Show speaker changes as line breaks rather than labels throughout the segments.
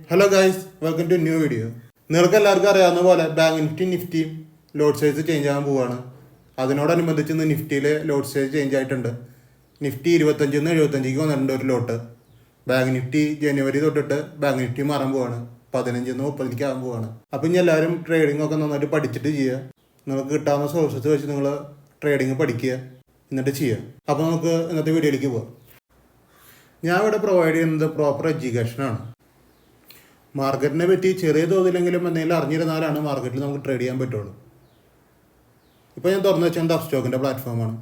Hello guys, welcome to new video. നിങ്ങൾക്ക് എല്ലാവർക്കും അറിയാവുന്ന പോലെ ബാങ്ക് നിഫ്റ്റിയും ലോഡ് സൈസ് ചേഞ്ച് ആകാൻ പോവുകയാണ്. അതിനോടനുബന്ധിച്ച് ഇന്ന് നിഫ്റ്റിയിലെ ലോഡ് സൈസ് ചേഞ്ച് ആയിട്ടുണ്ട്. നിഫ്റ്റി 25-75 വന്നിട്ടുണ്ട് ഒരു ലോട്ട്. ബാങ്ക് നിഫ്റ്റി ജനുവരി തൊട്ടിട്ട് ബാങ്ക് നിഫ്റ്റി മാറാൻ പോവാണ്. 15-30 ആകാൻ പോവാണ്. അപ്പം ഇനി എല്ലാവരും ട്രേഡിംഗ് ഒക്കെ നന്നായിട്ട് പഠിച്ചിട്ട് ചെയ്യുക. നിങ്ങൾക്ക് കിട്ടാവുന്ന സോഴ്സസ് വെച്ച് നിങ്ങൾ ട്രേഡിംഗ് പഠിക്കുക, എന്നിട്ട് ചെയ്യുക. അപ്പോൾ നമുക്ക് ഇന്നത്തെ വീഡിയോയിലേക്ക് പോകാം. ഞാൻ ഇവിടെ പ്രൊവൈഡ് ചെയ്യുന്നത് പ്രോപ്പർ എഡ്യൂക്കേഷനാണ്. മാർക്കറ്റിനെ പറ്റി ചെറിയ തോതിലെങ്കിലും എന്തെങ്കിലും അറിഞ്ഞിരുന്നാലാണ് മാർക്കറ്റിൽ നമുക്ക് ട്രേഡ് ചെയ്യാൻ പറ്റുള്ളൂ. ഇപ്പോൾ ഞാൻ തുറന്നു വെച്ചത് അപ്സ്റ്റോക്കിൻ്റെ പ്ലാറ്റ്ഫോമാണ്.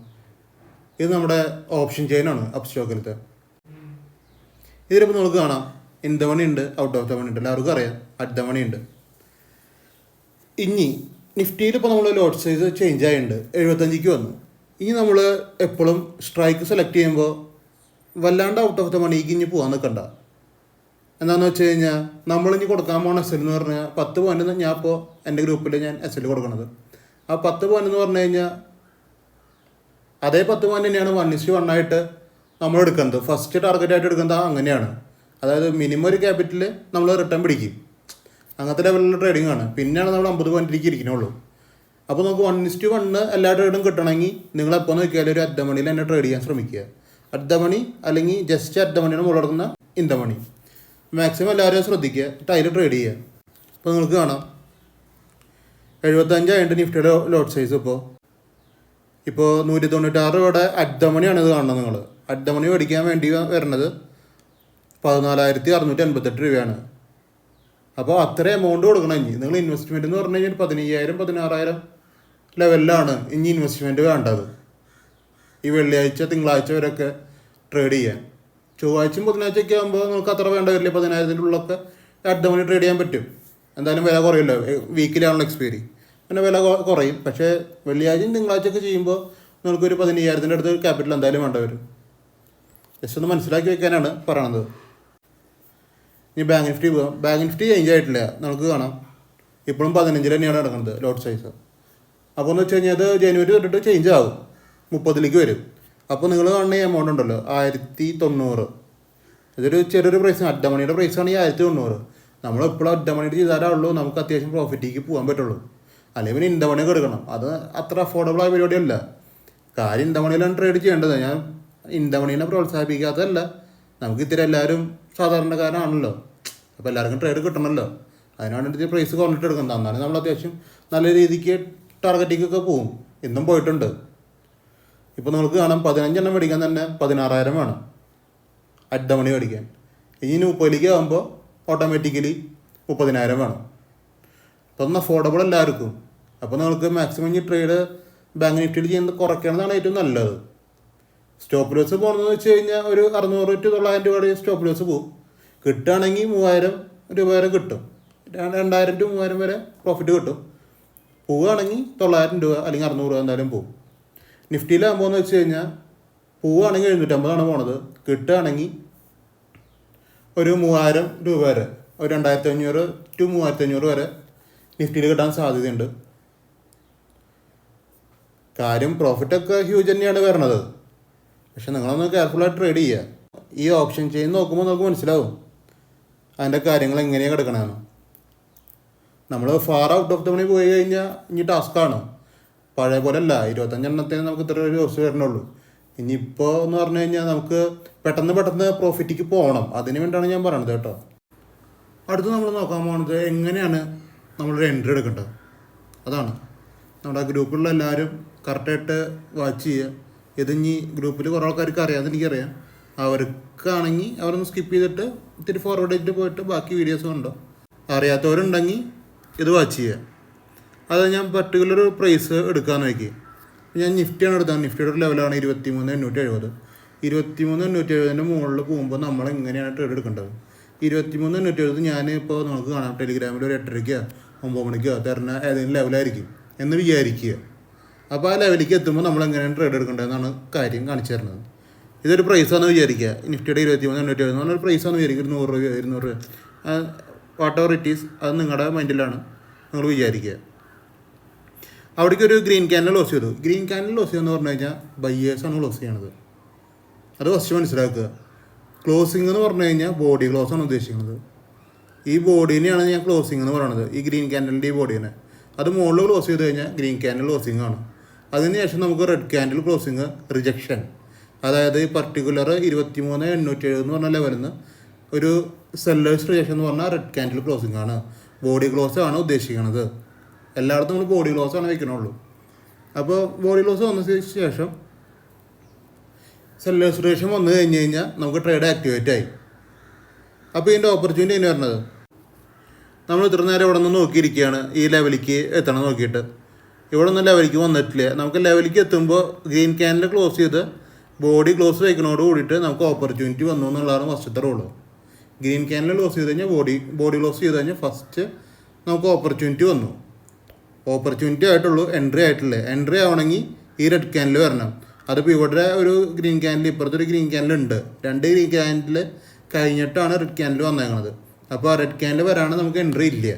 ഇത് നമ്മുടെ ഓപ്ഷൻ ചെയിനാണ് അപ്സ്റ്റോക്കിലത്തെ. ഇതിലിപ്പോൾ നമുക്ക് കാണാം, ഇൻ ദ മണി ഉണ്ട്, ഔട്ട് ഓഫ് ദ മണി ഉണ്ട്. എല്ലാവർക്കും അറിയാം അറ്റ് ദ മണി ഉണ്ട്. ഇനി നിഫ്റ്റിയിൽ ഇപ്പോൾ നമ്മൾ ലോട്ട് സൈസ് ചേഞ്ച് ആയിട്ടുണ്ട്, 75 വന്നു. ഇനി നമ്മൾ എപ്പോഴും സ്ട്രൈക്ക് സെലക്ട് ചെയ്യുമ്പോൾ വല്ലാണ്ട് ഔട്ട് ഓഫ് ദ മണിക്ക് ഇനി പോകാൻ നിൽക്കണ്ട. എന്താണെന്ന് വെച്ച് കഴിഞ്ഞാൽ നമ്മളിനി കൊടുക്കാൻ പോകുന്ന എസ് എൽ എന്ന് പറഞ്ഞാൽ 10 പോയിന്റ്. ഞാൻ ഇപ്പോൾ എൻ്റെ ഗ്രൂപ്പിൽ ഞാൻ എസ് എൽ കൊടുക്കുന്നത് ആ 10 പോയിന്റ് എന്ന് പറഞ്ഞു കഴിഞ്ഞാൽ അതേ 10 പോയിന്റ് തന്നെയാണ് 1:1 ആയിട്ട് നമ്മൾ എടുക്കുന്നത്. ഫസ്റ്റ് ടാർഗറ്റായിട്ട് എടുക്കുന്നത് അങ്ങനെയാണ്. അതായത് മിനിമം ഒരു ക്യാപിറ്റൽ നമ്മൾ റിട്ടേൺ പിടിക്കും. അങ്ങനത്തെ ലെവലിലുള്ള ട്രേഡിംഗ് ആണ്. പിന്നെയാണ് നമ്മൾ 50 പോയിന്റിലേക്ക് ഇരിക്കണുള്ളൂ. അപ്പോൾ നമുക്ക് 1:1 എല്ലാ ട്രേഡും കിട്ടണമെങ്കിൽ നിങ്ങൾ എപ്പോൾ നോക്കിയാലും ഒരു അറ്റ് ദ മണിയിൽ തന്നെ ട്രേഡ് ചെയ്യാൻ ശ്രമിക്കുക. അറ്റ് ദ മണി അല്ലെങ്കിൽ ജസ്റ്റ് അറ്റ് ദ മണിയാണ് മുകളിൽ കൊടുക്കുന്ന ഇൻ ദ മണി. മാക്സിമം എല്ലാവരും ശ്രദ്ധിക്കുക, ടൈൽ ട്രേഡ് ചെയ്യുക. ഇപ്പോൾ നിങ്ങൾക്ക് കാണാം 75 ആയിട്ട് നിഫ്റ്റിയുടെ ലോട്ട് സൈസ് ഇപ്പോൾ 196 രൂപയുടെ അറ്റ് ദ മണിയാണ് ഇത് കാണുന്നത്. നിങ്ങൾ അറ്റ് ദ മണി മേടിക്കാൻ വേണ്ടി വരുന്നത് 14,688 രൂപയാണ്. അപ്പോൾ അത്ര എമൗണ്ട് കൊടുക്കണം. ഇനി നിങ്ങൾ ഇൻവെസ്റ്റ്മെൻറ്റ് എന്ന് പറഞ്ഞു കഴിഞ്ഞാൽ 15,000-16,000 ലെവലിലാണ് ഇനി ഇൻവെസ്റ്റ്മെൻറ്റ് വേണ്ടത്. ഈ വെള്ളിയാഴ്ച തിങ്കളാഴ്ച വരെയൊക്കെ ട്രേഡ് ചെയ്യാൻ. ചൊവ്വാഴ്ചയും ബുധനാഴ്ചയൊക്കെ ആകുമ്പോൾ നിങ്ങൾക്ക് അത്ര വേണ്ട വരില്ല. 10,000-ൻ്റെ ഉള്ളിലൊക്കെ അറ്റ് ദ മണി ട്രേഡ് ചെയ്യാൻ പറ്റും. എന്തായാലും വില കുറയില്ല, വീക്കിലാണല്ലോ എക്സ്പയറി, പിന്നെ വില കുറയും. പക്ഷേ വെള്ളിയാഴ്ചയും തിങ്കളാഴ്ചയൊക്കെ ചെയ്യുമ്പോൾ നിങ്ങൾക്കൊരു 15,000-ൻ്റെ അടുത്ത് ക്യാപിറ്റൽ എന്തായാലും വേണ്ട വരും. ജസ്റ്റ് ഒന്ന് മനസ്സിലാക്കി വെക്കാനാണ് പറയണത്. ഇനി ബാങ്ക് നിഫ്റ്റി പോകാം. ബാങ്ക് നിഫ്റ്റി ചേഞ്ച് ആയിട്ടില്ല. നമുക്ക് കാണാം ഇപ്പോഴും 15 തന്നെയാണ് നടക്കുന്നത് ലോട്ട് സൈസ്. അപ്പോൾ എന്ന് വെച്ച് കഴിഞ്ഞാൽ അത് ജനുവരി തൊട്ടിട്ട് ചേഞ്ച് ആകും, 30 വരും. അപ്പോൾ നിങ്ങൾ കാണുന്ന ഈ എമൗണ്ട് ഉണ്ടല്ലോ 1,090, ഇതൊരു ചെറിയൊരു പ്രൈസ്. അറ്റ് ദ മണിയുടെ പ്രൈസാണ് ഈ 1,090. നമ്മളെപ്പോഴും അറ്റ് ദ മണിയുടെ ചെയ്താലുള്ളൂ നമുക്ക് അത്യാവശ്യം പ്രോഫിറ്റിലേക്ക് പോകാൻ പറ്റുള്ളൂ. അല്ലെങ്കിൽ പിന്നെ ഇൻ ദ മണിയൊക്കെ എടുക്കണം. അത് അത്ര അഫോർഡബിൾ ആയ പരിപാടിയല്ല. കാര്യം ഇൻ ദ മണിയിലാണ് ട്രേഡ് ചെയ്യേണ്ടത്. ഞാൻ ഇൻ ദ മണീനെ പ്രോത്സാഹിപ്പിക്കാത്തതല്ല. നമുക്ക് ഇത്തിരി എല്ലാവരും സാധാരണക്കാരാണല്ലോ, അപ്പോൾ എല്ലാവർക്കും ട്രേഡ് കിട്ടണമല്ലോ. അതിനാണ് ഇതിൻ്റെ പ്രൈസ് കുറഞ്ഞിട്ട് എടുക്കുന്നത്. എന്നാലും നമ്മൾ അത്യാവശ്യം നല്ല രീതിക്ക് ടാർഗറ്റിക്കൊക്കെ പോവും. ഇന്നും പോയിട്ടുണ്ട്. ഇപ്പോൾ നിങ്ങൾക്ക് കാണാം 15 എണ്ണം മേടിക്കാൻ തന്നെ 16,000 വേണം അറ്റ് ദ മണി മേടിക്കാൻ. ഇനി 30 ആകുമ്പോൾ ഓട്ടോമാറ്റിക്കലി 30,000 വേണം. അപ്പോൾ ഒന്ന് അഫോർഡബിൾ എല്ലാവർക്കും. അപ്പോൾ നിങ്ങൾക്ക് മാക്സിമം ഈ ട്രേഡ് ബാങ്ക് നിഫ്റ്റിയിൽ ചെയ്യുന്നത് കുറയ്ക്കണമെന്നാണ് ഏറ്റവും നല്ലത്. സ്റ്റോപ്പ് ലോസ് പോകുന്നതെന്ന് വെച്ച് കഴിഞ്ഞാൽ ഒരു 600-900 രൂപയുടെ സ്റ്റോപ്പ് ലോസ് പോകും. കിട്ടുകയാണെങ്കിൽ 3,000 രൂപ വരെ കിട്ടും. 2,000-3,000 വരെ പ്രോഫിറ്റ് കിട്ടും. പോവുകയാണെങ്കിൽ 900 രൂപ അല്ലെങ്കിൽ 600 രൂപ എന്തായാലും പോകും. നിഫ്റ്റിയിലാകുമ്പോൾ എന്ന് വെച്ച് കഴിഞ്ഞാൽ പോവുകയാണെങ്കിൽ 750 പോണത്. കിട്ടുകയാണെങ്കിൽ ഒരു 3,000 രൂപ വരെ, ഒരു 2,500-3,500 വരെ നിഫ്റ്റിയിൽ കിട്ടാൻ സാധ്യതയുണ്ട്. കാര്യം പ്രോഫിറ്റൊക്കെ ഹ്യൂജ് തന്നെയാണ് വരണത്. പക്ഷെ നിങ്ങളൊന്ന് കെയർഫുള്ളായിട്ട് ട്രേഡ് ചെയ്യുക. ഈ ഓപ്ഷൻ ചെയിൻ നോക്കുമ്പോൾ നമുക്ക് മനസ്സിലാവും അതിൻ്റെ കാര്യങ്ങൾ എങ്ങനെയാണ് കിടക്കണമെന്ന്. നമ്മൾ far out of the money പോയി കഴിഞ്ഞാൽ ഇനി ടാസ്ക്കാണ്. പഴയ പോലെ അല്ല, 25 എണ്ണത്തിന് നമുക്ക് ഇത്ര ഒരു ദിവസം വരണുള്ളൂ. ഇനിയിപ്പോൾ എന്ന് പറഞ്ഞു കഴിഞ്ഞാൽ നമുക്ക് പെട്ടെന്ന് പ്രോഫിറ്റിക്ക് പോകണം. അതിന് വേണ്ടിയാണ് ഞാൻ പറയണത് കേട്ടോ. അടുത്ത് നമ്മൾ നോക്കാൻ പോകുന്നത് എങ്ങനെയാണ് നമ്മളൊരു എൻട്രി എടുക്കേണ്ടത്. അതാണ് നമ്മുടെ ഗ്രൂപ്പിലുള്ള എല്ലാവരും കറക്റ്റായിട്ട് വാച്ച് ചെയ്യുക. ഇതിനി ഗ്രൂപ്പിൽ കുറേ ആൾക്കാർക്ക് അറിയാമെന്ന് എനിക്കറിയാം. അവർക്കാണെങ്കിൽ അവരൊന്ന് സ്കിപ്പ് ചെയ്തിട്ട് ഇത്തിരി ഫോർവേഡ് ചെയ്തിട്ട് പോയിട്ട് ബാക്കി വീഡിയോസ് കണ്ടോ. അറിയാത്തവരുണ്ടെങ്കിൽ ഇത് വാച്ച് ചെയ്യുക. അത് ഞാൻ പർട്ടിക്കുലർ പ്രൈസ് എടുക്കാൻ നോക്കി. ഞാൻ നിഫ്റ്റിയാണ് എടുത്തത്. നിഫ്റ്റിയുടെ ഒരു ലെവലാണ് 23,870. 23,870 മുകളിൽ പോകുമ്പോൾ നമ്മൾ എങ്ങനെയാണ് ട്രേഡ് എടുക്കേണ്ടത്. 23,870 ഞാനിപ്പോൾ നമുക്ക് കാണാം ടെലിഗ്രാമിൽ ഒരു 8:30-9 മണിക്കോ തരുന്ന ഏതെങ്കിലും ലെവലായിരിക്കും എന്ന് വിചാരിക്കുക. അപ്പോൾ ആ ലെവലിലേക്ക് എത്തുമ്പോൾ നമ്മൾ എങ്ങനെയാണ് ട്രേഡ് എടുക്കേണ്ടതെന്നാണ് കാര്യം കാണിച്ചു തരുന്നത്. ഇതൊരു പ്രൈസാണെന്ന് വിചാരിക്കുക. നിഫ്റ്റിയുടെ 23,870 എന്ന് പറഞ്ഞൊരു പ്രൈസാണെന്ന് വിചാരിക്കുക. 100 രൂപ 200 രൂപ വാട്ട് എവർ ഇറ്റ് ഈസ്, അത് നിങ്ങളുടെ മൈൻഡിലാണ് നിങ്ങൾ വിചാരിക്കുക. അവിടേക്ക് ഒരു ഗ്രീൻ ക്യാൻഡിൽ ലോസ് ചെയ്തു. ഗ്രീൻ ക്യാൻഡിൽ ലോസ് ചെയ്യുമെന്ന് പറഞ്ഞു കഴിഞ്ഞാൽ ബയ്യേഴ്സാണ് ക്ലോസ് ചെയ്യണത്. അത് ഫസ്റ്റ് മനസ്സിലാക്കുക. ക്ലോസിംഗ് എന്ന് പറഞ്ഞു കഴിഞ്ഞാൽ ബോഡി ക്ലോസ് ആണ് ഉദ്ദേശിക്കുന്നത്. ഈ ബോഡീനെയാണ് ഞാൻ ക്ലോസിംഗ് എന്ന് പറയുന്നത്, ഈ ഗ്രീൻ ക്യാൻഡലിൻ്റെ ഈ ബോഡീനെ. അത് മുകളിൽ ക്ലോസ് ചെയ്ത് കഴിഞ്ഞാൽ ഗ്രീൻ ക്യാൻഡിൽ ക്ലോസിംഗ് ആണ്. അതിനുശേഷം നമുക്ക് റെഡ് ക്യാൻഡിൽ ക്ലോസിങ് റിജക്ഷൻ, അതായത് ഈ പർട്ടിക്കുലർ 23,870 എന്ന് പറഞ്ഞ ലെവലിൽ നിന്ന് ഒരു സെല്ലേഴ്സ് റിജക്ഷൻ എന്ന് പറഞ്ഞാൽ റെഡ് ക്യാൻഡിൽ ക്ലോസിംഗ് ആണ്. ബോഡി ക്ലോസ് ആണ് ഉദ്ദേശിക്കുന്നത്. എല്ലായിടത്തും നമ്മൾ ബോഡി ക്ലോസ് ആണ് വയ്ക്കണുള്ളൂ. അപ്പോൾ ബോഡി ക്ലോസ് വന്നതിന് ശേഷം സെല്ലേഴ്സ് റിജക്ഷൻ വന്നു കഴിഞ്ഞ് കഴിഞ്ഞാൽ നമുക്ക് ട്രേഡ് ആക്ടിവേറ്റ് ആയി. അപ്പോൾ ഇതിൻ്റെ ഓപ്പർച്യൂണിറ്റി എങ്ങനെ വരുന്നത്, നമ്മൾ ഇത്ര നേരം ഇവിടെ നിന്ന് നോക്കിയിരിക്കുകയാണ് ഈ ലെവലിലേക്ക് എത്തണം നോക്കിയിട്ട്. ഇവിടെ നിന്ന് ലെവലിലേക്ക് വന്നിട്ടില്ല. നമുക്ക് ലെവലിലേക്ക് എത്തുമ്പോൾ ഗ്രീൻ ക്യാൻഡിൽ ക്ലോസ് ചെയ്ത് ബോഡി ക്ലോസ് വയ്ക്കുന്നതോട് കൂടിയിട്ട് നമുക്ക് ഓപ്പർച്യൂണിറ്റി വന്നു എന്നുള്ളതാണ് ഫസ്റ്റത്തെ റോള്. ഗ്രീൻ ക്യാൻഡിൽ ക്ലോസ് ചെയ്ത് കഴിഞ്ഞാൽ ബോഡി ക്ലോസ് ചെയ്ത് കഴിഞ്ഞാൽ ഫസ്റ്റ് നമുക്ക് ഓപ്പർച്യൂണിറ്റി വന്നു. ഓപ്പർച്യൂണിറ്റി ആയിട്ടുള്ളൂ, എൻട്രി ആയിട്ടില്ല. എൻട്രി ആവണമെങ്കിൽ ഈ റെഡ് ക്യാൻഡിൽ വരണം. അതിപ്പോൾ ഇവിടെ ഒരു ഗ്രീൻ ക്യാൻഡിൽ, ഇപ്പുറത്തൊരു ഗ്രീൻ ക്യാൻഡിൽ ഉണ്ട്. 2 ഗ്രീൻ ക്യാൻഡിൽ കഴിഞ്ഞിട്ടാണ് റെഡ് ക്യാൻഡിൽ വന്നേക്കുന്നത്. അപ്പോൾ ആ റെഡ് ക്യാൻഡിൽ വരാണ് നമുക്ക് എൻട്രി ഇല്ല.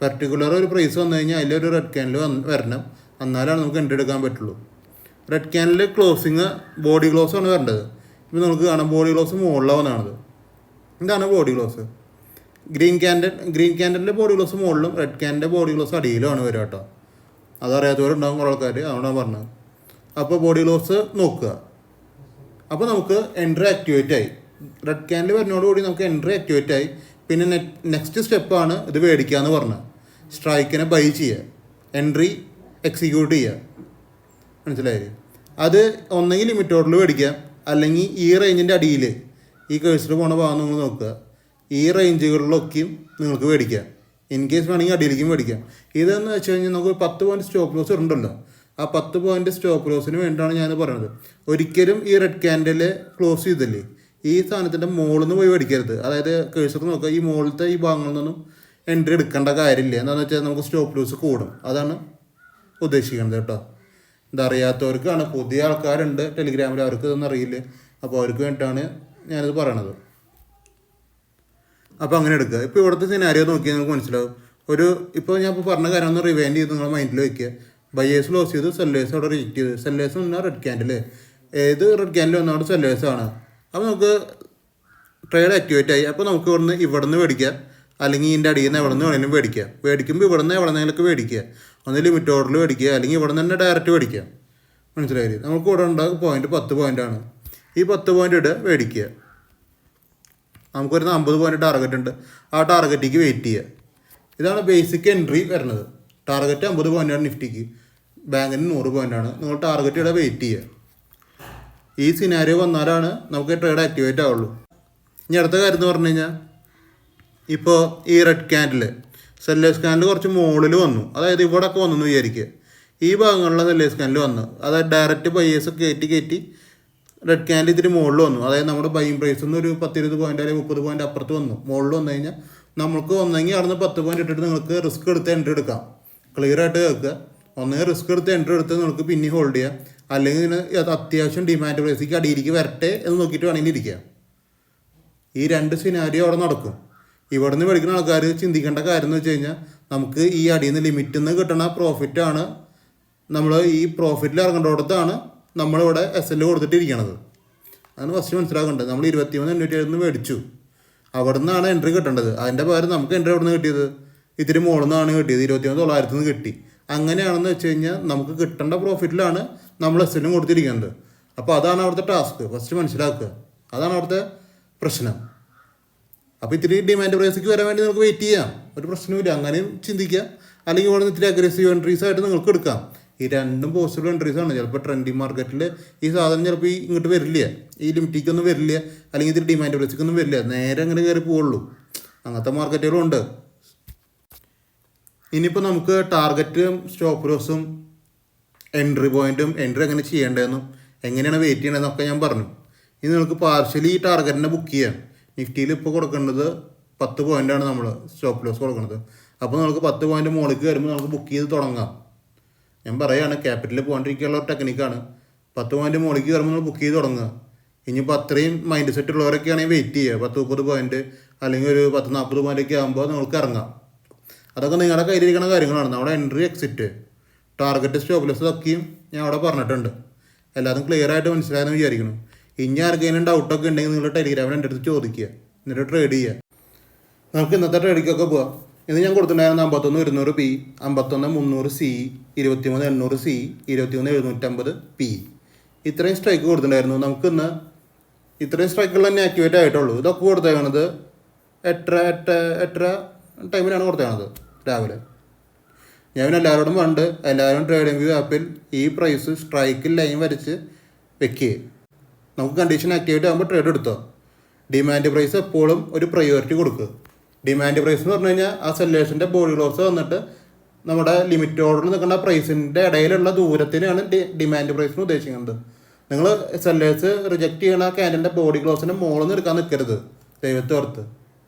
പർട്ടിക്കുലർ ഒരു പ്രൈസ് വന്നു കഴിഞ്ഞാൽ അതിലൊരു റെഡ് ക്യാൻഡിൽ വരണം, എന്നാലാണ് നമുക്ക് എൻട്രി എടുക്കാൻ പറ്റുള്ളൂ. Red candle closing body close ആണ് വരേണ്ടത്. ഇപ്പോൾ നമുക്ക് കാണാം ബോഡി ക്ലോസ് മുകളിലാവുന്നതാണത്. ഇതാണ് ബോഡി ക്ലോസ്. ഗ്രീൻ ക്യാൻഡിൻ്റെ ബോഡി ക്ലോസ് മുകളിലും റെഡ് ക്യാൻഡിൻ്റെ ബോഡി ക്ലോസ് അടിയിലുമാണ് വരിക കേട്ടോ. അതറിയാത്തവരുണ്ടാകും കുറേ ആൾക്കാർ, അതുകൊണ്ടാണ് പറഞ്ഞത്. അപ്പോൾ ബോഡി ക്ലോസ് നോക്കുക. അപ്പോൾ നമുക്ക് എൻട്രി ആക്ടിവേറ്റ് ആയി. റെഡ് ക്യാൻഡിൽ വരുന്നതോടുകൂടി നമുക്ക് എൻട്രി ആക്ടിവേറ്റ് ആയി. പിന്നെ നെക്സ്റ്റ് സ്റ്റെപ്പാണ് ഇത് മേടിക്കുക എന്ന് പറഞ്ഞത്. സ്ട്രൈക്കിനെ ബൈ ചെയ്യുക, എൻട്രി എക്സിക്യൂട്ട് ചെയ്യുക. മനസ്സിലായി? അത് ഒന്നെങ്കിൽ ലിമിറ്റ് ഓർഡറിൽ മേടിക്കാം, അല്ലെങ്കിൽ ഈ റേഞ്ചിൻ്റെ അടിയിൽ ഈ കേഴ്സിൽ പോണ ഭാഗം നിങ്ങൾ നോക്കുക. ഈ റേഞ്ചുകളിലൊക്കെയും നിങ്ങൾക്ക് മേടിക്കാം. ഇൻ കേസ് വേണമെങ്കിൽ അടിയിലേക്കും മേടിക്കാം. ഇതെന്ന് വെച്ച് കഴിഞ്ഞാൽ നമുക്ക് 10 പോയിൻറ്റ് സ്റ്റോപ്പ് ലോസ് ഉണ്ടല്ലോ. ആ 10 പോയിൻറ്റ് സ്റ്റോപ്പ് ലോസിന് വേണ്ടിയാണ് ഞാൻ പറയുന്നത്. ഒരിക്കലും ഈ റെഡ് ക്യാൻഡിൽ ക്ലോസ് ചെയ്തില്ലേ ഈ സാധനത്തിൻ്റെ മുകളിൽ നിന്ന് പോയി മേടിക്കരുത്. അതായത് കേഴ്സർ നോക്കുക, ഈ മുകളിലത്തെ ഈ ഭാഗങ്ങളിൽ നിന്നും എൻട്രി എടുക്കേണ്ട കാര്യമില്ല. എന്താണെന്ന് വെച്ചാൽ നമുക്ക് സ്റ്റോപ്പ് ലോസ് കൂടും. അതാണ് ഉദ്ദേശിക്കുന്നത് കേട്ടോ. ഇതറിയാത്തവർക്കാണ്, പുതിയ ആൾക്കാരുണ്ട് ടെലിഗ്രാമിൽ, അവർക്ക് ഇതൊന്നും അറിയില്ല. അപ്പോൾ അവർക്ക് വേണ്ടിയിട്ടാണ് ഞാനിത് പറയണത്. അപ്പോൾ അങ്ങനെ എടുക്കുക. ഇപ്പോൾ ഇവിടുത്തെ സിനാരിയോ നോക്കിയാൽ നമുക്ക് മനസ്സിലാവും. ഇപ്പോൾ ഞാൻ ഇപ്പോൾ പറഞ്ഞ കാര്യം ഒന്ന് റിവൈൻഡ് ചെയ്ത് നിങ്ങളുടെ മൈൻഡിൽ വയ്ക്കുക. ബയേഴ്സ് ക്ലോസ് ചെയ്ത് സെല്ലേഴ്സ് അവിടെ റിജക്റ്റ് ചെയ്ത്, സെല്ലേഴ്സ് വന്നാൽ റെഡ് ക്യാൻഡിൽ, ഏത് റെഡ് ക്യാൻഡിൽ വന്നവിടെ സെല്ലേഴ്സാണ്. അപ്പോൾ നമുക്ക് ട്രേഡ് ആക്ടിവേറ്റ് ആയി. അപ്പോൾ നമുക്ക് ഇവിടെ നിന്ന് മേടിക്കാം, അല്ലെങ്കിൽ ഇതിൻ്റെ അടിയിൽ നിന്ന് എവിടെ നിന്ന് വേണമെങ്കിലും മേടിക്കാം. മേടിക്കുമ്പോൾ ഇവിടെ നിന്ന് എവിടെ നിന്നെങ്കിലൊക്കെ മേടിക്കുക. ഒന്ന് ലിമിറ്റ് ഓർഡറിൽ മേടിക്കുക, അല്ലെങ്കിൽ ഇവിടെ നിന്ന് തന്നെ ഡയറക്റ്റ് മേടിക്കാം. മനസ്സിലായി? നമുക്ക് ഇവിടെ ഉണ്ടാകും പോയിൻറ്റ് 10 പോയിൻ്റാണ്. ഈ 10 പോയിൻ്റ് മേടിക്കുക. നമുക്കൊരു 50 പോയിൻ്റ് ടാർഗറ്റ് ഉണ്ട്. ആ ടാർഗറ്റിലേക്ക് വെയിറ്റ് ചെയ്യുക. ഇതാണ് ബേസിക് എൻട്രി വരുന്നത്. ടാർഗറ്റ് 50 പോയിൻ്റാണ് നിഫ്റ്റിക്ക്, ബാങ്കിന് 100 പോയിൻ്റാണ്. നിങ്ങൾ ടാർഗറ്റ് ഇവിടെ വെയിറ്റ് ചെയ്യുക. ഈ സിനാരിയോ വന്നാലാണ് നമുക്ക് ട്രേഡ് ആക്ടിവേറ്റ് ആവുള്ളൂ. ഇനി അടുത്ത കാര്യം എന്ന് പറഞ്ഞു കഴിഞ്ഞാൽ, ഇപ്പോൾ ഈ റെഡ് ക്യാൻഡിൽ സെല്ലേഴ്സ് ക്യാൻഡിൽ കുറച്ച് മുകളിൽ വന്നു. അതായത് ഇവിടെയൊക്കെ വന്നു വിചാരിക്കുക. ഈ ഭാഗങ്ങളിലെ സെല്ലേഴ്സ് ക്യാൻഡിൽ വന്നു. അതായത് ഡയറക്റ്റ് ബയേഴ്സ് കയറ്റി റെഡ് ക്യാൻഡിൽ ഇത്തിരി മുകളിൽ വന്നു. അതായത് നമ്മുടെ ബൈയിങ് പ്രൈസ് നിന്ന് ഒരു 10-20 പോയിൻ്റ് അല്ലെങ്കിൽ 30 പോയിൻ്റ് അപ്പുറത്ത് വന്നു. മുകളിൽ വന്നു കഴിഞ്ഞാൽ നമുക്ക് ഒന്നെങ്കിൽ അവിടെ നിന്ന് 10 പോയിൻ്റ് ഇട്ടിട്ട് നിങ്ങൾക്ക് റിസ്ക് എടുത്ത് എൻട്രി എടുക്കാം. ക്ലിയർ ആയിട്ട് കേൾക്കുക. ഒന്നെങ്കിൽ റിസ്ക് എടുത്ത് എൻട്രി എടുത്ത് നിങ്ങൾക്ക് പിന്നെ ഹോൾഡ് ചെയ്യാം, അല്ലെങ്കിൽ അത്യാവശ്യം ഡിമാൻഡ് പ്രൈസിക്ക് അടിയിലേക്ക് വരട്ടെ എന്ന് നോക്കിയിട്ട് വേണമെങ്കിൽ ഇരിക്കാം. ഈ 2 സിനാരിയോ അവിടെ നടക്കും. ഇവിടെ നിന്ന് മേടിക്കുന്ന ആൾക്കാർ ചിന്തിക്കേണ്ട കാര്യം എന്ന് വെച്ച് കഴിഞ്ഞാൽ, നമുക്ക് ഈ അടിയിൽ നിന്ന് ലിമിറ്റിൽ നിന്ന് കിട്ടുന്ന പ്രോഫിറ്റാണ്, നമ്മൾ ഈ പ്രോഫിറ്റിൽ ഇറങ്ങേണ്ടടുത്താണ് നമ്മളിവിടെ SL കൊടുത്തിട്ടിരിക്കണത്. അതാണ് ഫസ്റ്റ് മനസ്സിലാക്കേണ്ടത്. നമ്മൾ 23,870 മേടിച്ചു, അവിടെ നിന്നാണ് എൻട്രി കിട്ടേണ്ടത്. അതിൻ്റെ പകരം നമുക്ക് എൻട്രി എവിടെ നിന്ന് കിട്ടിയത്? ഇത്തിരി മുകളിൽ നിന്നാണ് കിട്ടിയത്, 23,900 നിന്ന് കിട്ടി. അങ്ങനെയാണെന്ന് വെച്ച് കഴിഞ്ഞാൽ നമുക്ക് കിട്ടേണ്ട പ്രോഫിറ്റിലാണ് നമ്മൾ SL കൊടുത്തിരിക്കുന്നത്. അപ്പോൾ അതാണ് അവിടുത്തെ ടാസ്ക്. ഫസ്റ്റ് മനസ്സിലാക്കുക. അതാണ് അവിടുത്തെ പ്രശ്നം. അപ്പോൾ ഇത്തിരി ഡിമാൻഡ് പ്രൈസിക്ക് വരാൻ വേണ്ടി നമുക്ക് വെയിറ്റ് ചെയ്യാം, ഒരു പ്രശ്നമില്ല. അങ്ങനെയും ചിന്തിക്കാം. അല്ലെങ്കിൽ ഇവിടെ നിന്ന് ഇത്തിരി അഗ്രസീവ് എൻട്രീസ് ആയിട്ട് നിങ്ങൾക്ക് എടുക്കാം. ഈ 2 പോസിബിൾ എൻട്രീസാണ്. ചിലപ്പോൾ ട്രെൻഡിങ് മാർക്കറ്റിൽ ഈ സാധനം ചിലപ്പോൾ ഇങ്ങോട്ട് വരില്ല, ഈ ലിമിറ്റിക്കൊന്നും വരില്ല, അല്ലെങ്കിൽ ഇത്തിരി ഡിമാൻഡ് പ്രൈസിക്കൊന്നും വരില്ല, നേരെ അങ്ങനെ കയറി പോവുള്ളൂ. അങ്ങനത്തെ മാർക്കറ്റുകളും ഉണ്ട്. ഇനിയിപ്പോൾ നമുക്ക് ടാർഗറ്റും സ്റ്റോപ്പ് ലോസും എൻട്രി പോയിൻറ്റും എൻട്രി എങ്ങനെ ചെയ്യേണ്ടതെന്നും എങ്ങനെയാണ് വെയിറ്റ് ചെയ്യേണ്ടതെന്നൊക്കെ ഞാൻ പറഞ്ഞു. ഇനി നിങ്ങൾക്ക് പാർഷ്യലി ഈ ടാർഗറ്റിനെ ബുക്ക് ചെയ്യാം. നിഫ്റ്റിയിൽ ഇപ്പോൾ കൊടുക്കേണ്ടത് 10 പോയിൻ്റാണ് നമ്മൾ സ്റ്റോപ്പ് ലോസ് കൊടുക്കുന്നത്. അപ്പോൾ നമുക്ക് 10 പോയിൻ്റ് മുകളിലേക്ക് വരുമ്പോൾ നമുക്ക് ബുക്ക് ചെയ്ത് തുടങ്ങാം. ഞാൻ പറയുകയാണ്, ക്യാപിറ്റലിൽ പോകാണ്ടിരിക്കാനുള്ള ഒരു ടെക്നിക്കാണ്. 10 പോയിൻ്റ് മുകളിലേക്ക് വരുമ്പോൾ നമ്മൾ ബുക്ക് ചെയ്ത് തുടങ്ങുക. ഇനിയിപ്പോൾ അത്രയും മൈൻഡ് സെറ്റ് ഉള്ളവരൊക്കെ ആണെങ്കിൽ വെയിറ്റ് ചെയ്യുക. 10-30 പോയിൻ്റ് അല്ലെങ്കിൽ ഒരു 10-40 പോയിൻ്റൊക്കെ ആകുമ്പോൾ നിങ്ങൾക്ക് ഇറങ്ങാം. അതൊക്കെ നിങ്ങളുടെ കയ്യിലിരിക്കുന്ന കാര്യങ്ങളാണ്. നമ്മുടെ entry exit target stop loss ഒക്കെയും ഞാൻ അവിടെ പറഞ്ഞിട്ടുണ്ട്. എല്ലാതും ക്ലിയർ ആയിട്ട് മനസ്സിലായെന്ന് വിചാരിക്കണം. ഇനി ആർക്കെങ്കിലും ഡൗട്ടൊക്കെ ഉണ്ടെങ്കിൽ നിങ്ങൾ ടെലിഗ്രാമിൽ എൻ്റെ അടുത്ത് ചോദിക്കുക, എന്നിട്ട് ട്രേഡ് ചെയ്യുക. നമുക്ക് ഇന്നത്തെ ട്രേഡിക്കൊക്കെ പോവാം. ഇന്ന് ഞാൻ കൊടുത്തിട്ടുണ്ടായിരുന്നു 51 200 പി, 51 300 സി, 23 800 സി, 21 750 പി. ഇത്രയും സ്ട്രൈക്ക് കൊടുത്തിട്ടുണ്ടായിരുന്നു. നമുക്കിന്ന് ഇത്രയും സ്ട്രൈക്കുകൾ തന്നെ ആക്ടിവേറ്റ് ആയിട്ടുള്ളൂ. ഇതൊക്കെ കൊടുത്തേക്കണത് 8:30 ടൈമിലാണ് കൊടുത്തേക്കണത് രാവിലെ. ഞാൻ എല്ലാവരോടും പണ്ട് എല്ലാവരും ട്രേഡിംഗ് വ്യൂ ആപ്പിൽ ഈ പ്രൈസ് സ്ട്രൈക്കിൽ ലൈൻ വരച്ച് വെക്കുക. നമുക്ക് കണ്ടീഷൻ ആക്ടിവേറ്റ് ആകുമ്പോൾ ട്രേഡ് എടുത്തോ. ഡിമാൻഡ് പ്രൈസ് എപ്പോഴും ഒരു പ്രയോറിറ്റി കൊടുക്കുക. ഡിമാൻഡ് പ്രൈസ് എന്ന് പറഞ്ഞു കഴിഞ്ഞാൽ ആ സെല്ലേഴ്സിൻ്റെ ബോഡി ക്ലോസ് വന്നിട്ട് നമ്മുടെ ലിമിറ്റ് ഓർഡറിൽ നിൽക്കുന്ന പ്രൈസിൻ്റെ ഇടയിലുള്ള ദൂരത്തിനാണ് ഡിമാൻഡ് പ്രൈസ് എന്ന് ഉദ്ദേശിക്കുന്നത്. നിങ്ങൾ സെല്ലേഴ്സ് റിജക്റ്റ് ചെയ്യണ ക്യാൻഡിൻ്റെ ബോഡി ക്ലോസിൻ്റെ മുകളിൽ നിന്ന് എടുക്കാൻ നിൽക്കരുത്. ദൈവത്തെ ഓർത്ത്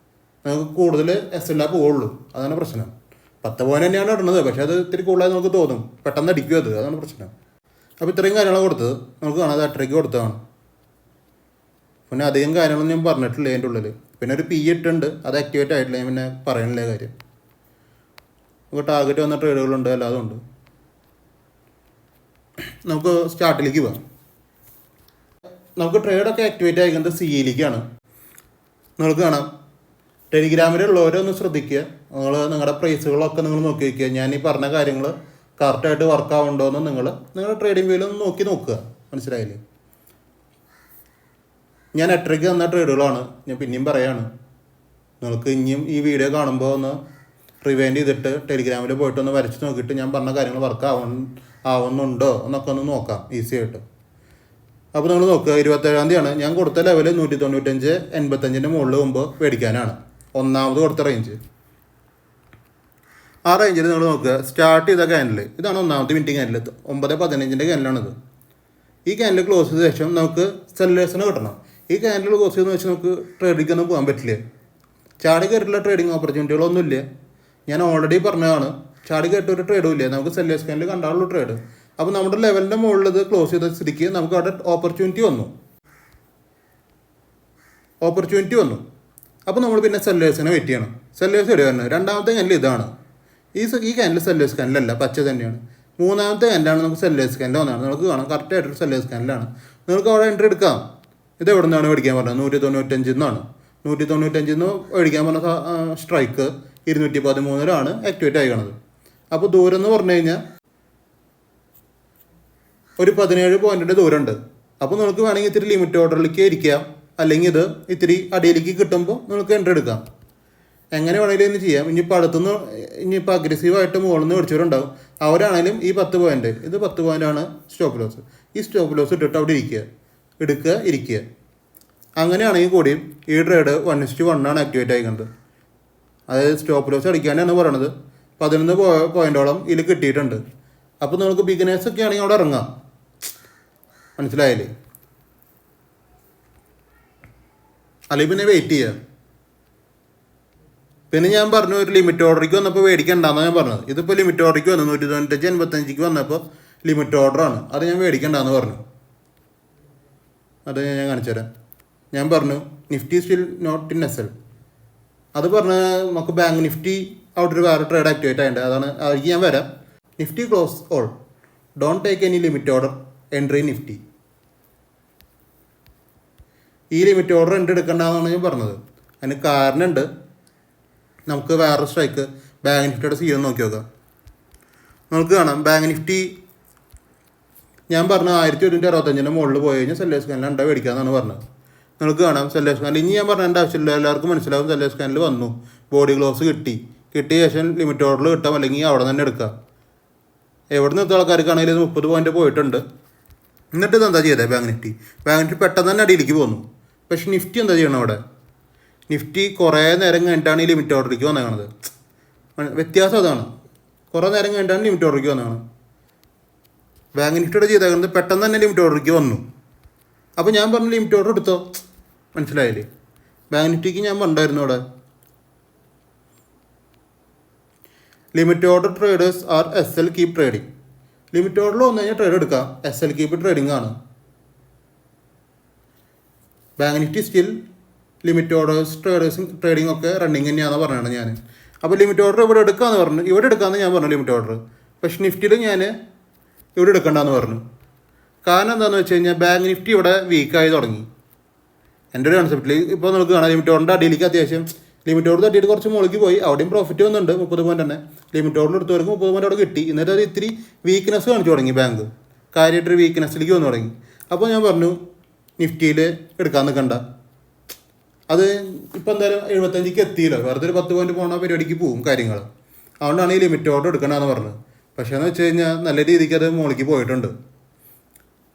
നമുക്ക് കൂടുതൽ SLR പോവുള്ളൂ. അതാണ് പ്രശ്നം. 10 പോയിന്റ് തന്നെയാണ് ഇടുന്നത്, പക്ഷേ അത് ഇത്തിരി കൂടുതലായി നമുക്ക് തോന്നും, പെട്ടെന്ന് അടിക്കും അത്. അതാണ് പ്രശ്നം. അപ്പോൾ ഇത്രയും കാര്യങ്ങളാണ് കൊടുത്തത്. നമുക്ക് കാണാം അത് 8:30 കൊടുത്തതാണ്. പിന്നെ അധികം കാര്യങ്ങളൊന്നും ഞാൻ പറഞ്ഞിട്ടില്ല അതിൻ്റെ ഉള്ളിൽ. പിന്നെ ഒരു പി ഇട്ടുണ്ട്, അത് ആക്ടിവേറ്റ് ആയിട്ടില്ല. ഞാൻ പിന്നെ പറയണില്ല കാര്യം. നമുക്ക് ടാർഗറ്റ് വന്ന ട്രേഡുകളുണ്ട്, അല്ലാതെ ഉണ്ട്. നമുക്ക് സ്റ്റാർട്ടിലേക്ക് പോകാം. നമുക്ക് ട്രേഡൊക്കെ ആക്ടിവേറ്റ് ആയിരിക്കുന്നത് സിയിലേക്കാണ്. നിങ്ങൾക്ക് കാണാം ടെലിഗ്രാമിലുള്ളവരൊന്ന് ശ്രദ്ധിക്കുക. നിങ്ങളുടെ പ്രൈസുകളൊക്കെ നിങ്ങൾ നോക്കി വയ്ക്കുക. ഞാൻ ഈ പറഞ്ഞ കാര്യങ്ങൾ കറക്റ്റായിട്ട് വർക്ക് ആവുന്നുണ്ടോ എന്ന് നിങ്ങളുടെ ട്രേഡിംഗ് വ്യൂവിലൊന്ന് നോക്കുക. മനസ്സിലായില്ലേ? ഞാൻ 8:30 തന്ന ട്രേഡുകളാണ്. ഞാൻ പിന്നെയും പറയാണ്, നിങ്ങൾക്ക് ഇനിയും ഈ വീഡിയോ കാണുമ്പോൾ ഒന്ന് റിവൈൻഡ് ചെയ്തിട്ട് ടെലിഗ്രാമിൽ പോയിട്ടൊന്ന് വരച്ച് നോക്കിയിട്ട് ഞാൻ പറഞ്ഞ കാര്യങ്ങൾ വർക്ക് ആവുന്നുണ്ടോ എന്നൊക്കെ ഒന്ന് നോക്കാം ഈസി ആയിട്ട്. അപ്പോൾ നിങ്ങൾ നോക്കുക, 27-ാം തീയതിയാണ് ഞാൻ കൊടുത്ത ലെവൽ 195 85-ൻ്റെ മുകളിൽ മുമ്പ് മേടിക്കാനാണ് ഒന്നാമത് കൊടുത്ത റേഞ്ച്. ആ റേഞ്ചിൽ നിങ്ങൾ നോക്കുക. സ്റ്റാർട്ട് ചെയ്ത ക്യാൻഡിൽ ഇതാണ് ഒന്നാമത്തെ മിനിറ്റ് ക്യാൻഡിൽ, 9:15-ൻ്റെ ക്യാൻഡിലാണിത്. ഈ ക്യാൻഡിൽ ക്ലോസ് ചെയ്ത ശേഷം നമുക്ക് സെല്ലേഴ്സിനെ കിട്ടണം. ഈ ക്യാൻഡിൽ ക്ലോസ് ചെയ്തെന്ന് വെച്ചാൽ നമുക്ക് ട്രേഡിങ്ങൊന്നും പോകാൻ പറ്റില്ല. ചാടി കയറിയിട്ടുള്ള ട്രേഡിങ് ഓപ്പർച്യൂണിറ്റികളൊന്നുമില്ല. ഞാൻ ഓൾറെഡി പറഞ്ഞതാണ്, ചാടി കയറിയിട്ട് ഒരു ട്രേഡും ഇല്ല. നമുക്ക് സെല്ലേഴ്സ് ക്യാൻഡിൽ കണ്ടാലുള്ള ട്രേഡ്. അപ്പോൾ നമ്മുടെ ലെവലിൻ്റെ മുകളിൽ ഇത് ക്ലോസ് ചെയ്ത സ്ഥിതിക്ക് നമുക്ക് അവിടെ ഓപ്പർച്യൂണിറ്റി വന്നു. അപ്പോൾ നമ്മൾ പിന്നെ സെല്ലേഴ്സിനെ വെയിറ്റ് ചെയ്യണം. സെല്ലേഴ്സ് എവിടെയാണ്? രണ്ടാമത്തെ ക്യാൻഡിൽ ഇതാണ്. ഈ ക്യാൻഡിൽ സെല്ലേഴ്സ് ക്യാൻഡിലല്ല, പച്ച തന്നെയാണ്. മൂന്നാമത്തെ ക്യാൻഡിലാണ് നമുക്ക് സെല്ലേഴ്സ് ക്യാൻഡിൽ വന്നതാണ്. നമുക്ക് കാണാം കറക്റ്റായിട്ടൊരു സെല്ലേഴ്സ് ക്യാൻഡിലാണ്. നിങ്ങൾക്ക് അവിടെ എൻട്രി എടുക്കാം. ഇത് എവിടെ നിന്നാണ് മേടിക്കാൻ പറഞ്ഞത്? 195 നിന്നാണ്. 195 നിന്ന് മേടിക്കാൻ പറഞ്ഞ സ്ട്രൈക്ക് 213-ലാണ് ആക്ടിവേറ്റ് ആയിക്കണത്. അപ്പോൾ ദൂരം എന്ന് പറഞ്ഞു കഴിഞ്ഞാൽ ഒരു 17 പോയിൻറ്റിൻ്റെ ദൂരമുണ്ട്. അപ്പോൾ നിങ്ങൾക്ക് വേണമെങ്കിൽ ഇത്തിരി ലിമിറ്റ് ഓർഡറിലേക്ക് ഇരിക്കാം, അല്ലെങ്കിൽ ഇത് ഇത്തിരി അടിയിലേക്ക് കിട്ടുമ്പോൾ നിങ്ങൾക്ക് എൻട്രി എടുക്കാം. എങ്ങനെ വേണമെങ്കിലും ഇന്ന് ചെയ്യാം. ഇനിയിപ്പോൾ അഗ്രസീവായിട്ട് മുകളിൽ നിന്ന് മേടിച്ചവരുണ്ടാവും. അവരാണെങ്കിലും ഈ 10 പോയിൻറ്റ്, ഇത് 10 പോയിൻ്റാണ് സ്റ്റോപ്പ് ലോസ്. ഈ സ്റ്റോപ്പ് ലോസ് ഇട്ടിട്ട് അവിടെ ഇരിക്കുക. അങ്ങനെയാണെങ്കിൽ കൂടിയും ഈ ട്രേഡ് 1:1 ആക്ടിവേറ്റ് ആയിക്കുന്നത്. അതായത് സ്റ്റോപ്പ് ലോസ് അടിക്കാനാണ് പറയണത്. 11 പോയിൻറ്റോളം ഇതിൽ കിട്ടിയിട്ടുണ്ട്. അപ്പോൾ നിങ്ങൾക്ക് ബിഗിനേഴ്സൊക്കെ ആണെങ്കിൽ അവിടെ ഇറങ്ങാം. മനസ്സിലായില്ലേ? അല്ലെങ്കിൽ പിന്നെ വെയിറ്റ് ചെയ്യുക. പിന്നെ ഞാൻ പറഞ്ഞു ഒരു ലിമിറ്റ് ഓർഡറിക്ക് വന്നപ്പോൾ മേടിക്കണ്ടെന്നാണ് ഞാൻ പറഞ്ഞത്. ഇതിപ്പോൾ ലിമിറ്റ് ഓർഡറിക്ക് വന്നു 195 85-ക്ക് വന്നപ്പോൾ ലിമിറ്റ് ഓർഡറാണ്. അത് ഞാൻ മേടിക്കണ്ടെന്ന് പറഞ്ഞു. അത് ഞാൻ കാണിച്ചു തരാം. ഞാൻ പറഞ്ഞു Nifty still not in SL. അത് പറഞ്ഞ് നമുക്ക് ബാങ്ക് നിഫ്റ്റി അവിടെ ഒരു വേറെ ട്രേഡ് ആക്ടിവേറ്റ് ആയിട്ടുണ്ട്. അതിലേക്ക് ഞാൻ വരാം. Nifty close all, don't take any limit order entry Nifty. ഈ ലിമിറ്റ് ഓർഡർ എൻട്രി എടുക്കേണ്ടതെന്നാണ് ഞാൻ പറഞ്ഞത്. അതിന് കാരണമുണ്ട്. നമുക്ക് വേറെ സ്ട്രൈക്ക് ബാങ്ക് നിഫ്റ്റിയുടെ CEO നോക്കി നോക്കാം. നമുക്ക് കാണാം ബാങ്ക് നിഫ്റ്റി ഞാൻ പറഞ്ഞു 1165-ൻ്റെ മുകളിൽ പോയി കഴിഞ്ഞാൽ സെല്ലേഴ്സ് ക്യാനിൽ ഉണ്ടാ മേടിക്കാമെന്നാണ് പറഞ്ഞത്. നിങ്ങൾക്ക് കാണാം സെല്ലേഴ്സ് ക്യാനിൽ ഇനി ഞാൻ പറഞ്ഞതിൻ്റെ ആവശ്യമില്ല, എല്ലാവർക്കും മനസ്സിലാവും. സെല്ലേഴ്സ് ക്യാനിൽ വന്നു, ബോഡി ഗ്ലോവ്സ് കിട്ടിയ ശേഷം ലിമിറ്റ് ഓർഡറിൽ കിട്ടാം, അല്ലെങ്കിൽ അവിടെ തന്നെ എടുക്കാം. എവിടെ നിന്ന് ആൾക്കാർക്കാണെങ്കിലും 30 പോയിൻറ്റ് പോയിട്ടുണ്ട്. എന്നിട്ട് ഇത് എന്താ ചെയ്തത്? ബാങ്ക് നിഫ്റ്റി പെട്ടെന്ന് തന്നെ അടിയിലേക്ക് പോന്നു. പക്ഷെ നിഫ്റ്റി എന്താ ചെയ്യണം? അവിടെ നിഫ്റ്റി കുറേ നേരം കഴിഞ്ഞിട്ടാണ് ഈ ലിമിറ്റ് ഓർഡറിലേക്ക് വന്നേക്കണത്. വ്യത്യാസം അതാണ്. കുറേ നേരം കഴിഞ്ഞിട്ടാണ് ലിമിറ്റ് ഓർഡറിലേക്ക് വന്നേക്കണത്. ബാങ്ക് നിഫ്റ്റിയുടെ ചെയ്തേക്കുന്നത് പെട്ടെന്ന് തന്നെ ലിമിറ്റ് ഓർഡറിലേക്ക് വന്നു. അപ്പോൾ ഞാൻ പറഞ്ഞു ലിമിറ്റ് ഓർഡർ എടുത്തോ. മനസ്സിലായില്ലേ? ബാങ്ക് നിഫ്റ്റിക്ക് ഞാൻ പറഞ്ഞായിരുന്നു അവിടെ limit order traders are SL keep trading. Limit ഓർഡറിൽ വന്നു കഴിഞ്ഞാൽ ട്രേഡ് എടുക്കാം. SL കീപ്പ് ട്രേഡിംഗ് ആണ്. Bank Nifty still limit orders trading ഒക്കെ റണ്ണിങ് തന്നെയാണെന്ന് പറഞ്ഞതാണ് ഞാൻ. അപ്പോൾ ലിമിറ്റ് ഓർഡർ ഇവിടെ എടുക്കാമെന്ന് ഞാൻ പറഞ്ഞു ലിമിറ്റ് ഓർഡർ. പക്ഷെ നിഫ്റ്റിയിൽ ഞാൻ ഇവിടെ എടുക്കണ്ടെന്ന് പറഞ്ഞു. കാരണം എന്താണെന്ന് വെച്ച് കഴിഞ്ഞാൽ ബാങ്ക് നിഫ്റ്റി ഇവിടെ വീക്കായി തുടങ്ങി. എൻ്റെ ഒരു കൺസെപ്റ്റിൽ ഇപ്പോൾ നമുക്ക് കാണാം ലിമിറ്റ് ഓർഡറിൻ്റെ അടിയിലേക്ക് അത്യാവശ്യം ലിമിറ്റ് ഓർഡർ തട്ടിയിട്ട് കുറച്ച് മുകളിലേക്ക് പോയി, അവിടെയും പ്രോഫിറ്റ് വന്നിട്ടുണ്ട് 30 പോയിന്റ് തന്നെ. ലിമിറ്റ് ഓർഡർ എടുത്തവർക്ക് 30 പോയിന്റ് അവിടെ കിട്ടി. എന്നിട്ട് അത് ഇത്തിരി വീക്ക്നെസ് കാണിച്ചു തുടങ്ങി ബാങ്ക്, കാര്യമായിട്ടൊരു വീക്ക്നെസ്സിലേക്ക് വന്നു തുടങ്ങി. അപ്പോൾ ഞാൻ പറഞ്ഞു നിഫ്റ്റിയിൽ എടുക്കാൻ നിൽക്കണ്ട, അത് ഇപ്പം എന്തായാലും 75 എത്തിയില്ല, വെറുതെ ഒരു 10 പോയിന്റ് പോകണ പരിപാടിക്ക് പോവും കാര്യങ്ങൾ. അതുകൊണ്ടാണ് ഈ ലിമിറ്റ് ഓർഡർ എടുക്കണമെന്ന് പറഞ്ഞത്. പക്ഷേ എന്ന് വെച്ച് കഴിഞ്ഞാൽ നല്ല രീതിക്ക് അത് മുകളിലേക്ക് പോയിട്ടുണ്ട്.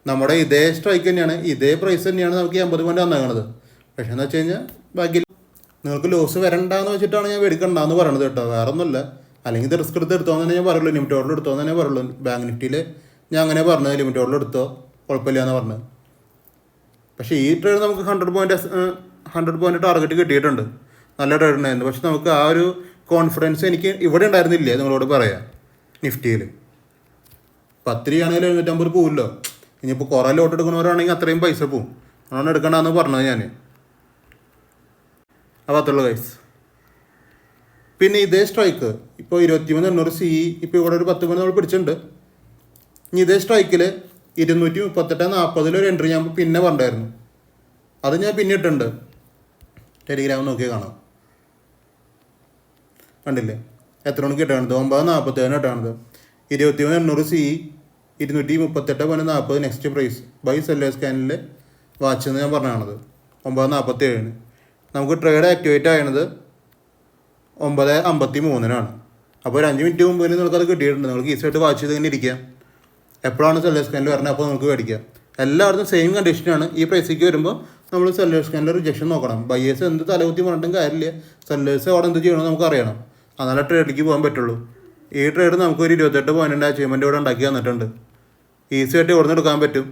നമ്മുടെ ഇതേ സ്ട്രൈക്ക് തന്നെയാണ്, ഇതേ പ്രൈസ് തന്നെയാണ് നമുക്ക് 80 പോയിന്റ് വന്നേക്കണത്. പക്ഷേ എന്ന് വെച്ച് കഴിഞ്ഞാൽ ബാക്കി നിങ്ങൾക്ക് ലോസ് വരണ്ടെന്ന് വെച്ചിട്ടാണ് ഞാൻ എടുക്കണ്ടെന്ന് പറയണത് കേട്ടോ, വേറെ ഒന്നുമില്ല. അല്ലെങ്കിൽ ഇത് റിസ്ക് എടുത്ത് എടുത്തോന്ന് തന്നെ ഞാൻ പറയുള്ളൂ, ലിമിറ്റ് ഓർഡർ എടുത്തോന്ന് തന്നെ പറയുള്ളൂ. ബാങ്ക് നിഫ്റ്റിയിൽ ഞാൻ അങ്ങനെ പറഞ്ഞത്, ലിമിറ്റ് ഓർഡർ എടുത്തോ കുഴപ്പമില്ല എന്ന് പറഞ്ഞത്. പക്ഷേ ഈ ട്രേഡ് നമുക്ക് 100 പോയിന്റ് ടാർഗറ്റ് കിട്ടിയിട്ടുണ്ട്, നല്ല ട്രേഡ് ഉണ്ടായിരുന്നു. പക്ഷെ നമുക്ക് ആ ഒരു കോൺഫിഡൻസ് എനിക്ക് ഇവിടെ ഉണ്ടായിരുന്നില്ല, നിങ്ങളോട് പറയാം. നിഫ്റ്റിയിൽ 10 രൂപയാണെങ്കിൽ 750 പോവില്ലോ. ഇനിയിപ്പോൾ കുറേ ലോട്ട് എടുക്കുന്നവരാണെങ്കിൽ അത്രയും പൈസ പോവും. അതാണ് എടുക്കണമെന്ന് പറഞ്ഞത് ഞാൻ. അപ്പോൾ അത്രയുള്ളൂ ഗൈസ്. പിന്നെ ഇതേ സ്ട്രൈക്ക് ഇപ്പോൾ 23,800 CE ഇപ്പോൾ ഇവിടെ ഒരു 10 പോയിന്റ് നമ്മൾ പിടിച്ചിട്ടുണ്ട്. ഇനി ഇതേ സ്ട്രൈക്കിൽ 238.40 ഒരു എൻട്രി ഞാൻ പിന്നെ പറഞ്ഞായിരുന്നു, അത് ഞാൻ പിന്നെ ഇട്ടുണ്ട്. ടെലിഗ്രാം നോക്കിയാൽ കാണാം, കണ്ടില്ലേ എത്ര മണിക്ക് ഇട്ടാണത്? 9:47 ഇട്ടാണത്. 23,800 CE 238.40 next price buy sellers സ്കാനിൽ വാച്ച് എന്ന് ഞാൻ പറഞ്ഞാണത് 9:47. നമുക്ക് ട്രേഡ് ആക്ടിവേറ്റ് ആയത് 9:53 അപ്പോൾ ഒരു 5 മിനിറ്റ് മുമ്പിൽ നിങ്ങൾക്കത് കിട്ടിയിട്ടുണ്ട്. നിങ്ങൾക്ക് ഈസിയായിട്ട് വാച്ച് ചെയ്ത് ഇങ്ങനെ ഇരിക്കാം. എപ്പോഴാണ് സെല്ലേഴ്സ് സ്കാനിൽ വരണത് അപ്പോൾ നമുക്ക് മേടിക്കാം. എല്ലായിടത്തും സെയിം കണ്ടീഷനാണ്. ഈ പ്രൈസിലേക്ക് വരുമ്പോൾ നമ്മൾ സെല്ലേഴ്സ് സ്കാനിൽ റിജക്ഷൻ നോക്കണം. ബയേഴ്സ് എന്ത് തലകുത്തി പറഞ്ഞിട്ടും കാര്യമില്ല, സെല്ലേഴ്സ് അവിടെ എന്ത് ചെയ്യണമെന്ന് നമുക്ക് അറിയണം, എന്നാലേ ട്രേഡിലേക്ക് പോകാൻ പറ്റുള്ളൂ. ഈ ട്രേഡ് നമുക്കൊരു 28 പോയിൻറ്റിൻ്റെ അച്ചീവ്മെൻറ്റ് ഇവിടെ ഉണ്ടാക്കി തന്നിട്ടുണ്ട്. ഈസി ആയിട്ട് ഇവിടെ നിന്ന് എടുക്കാൻ പറ്റും.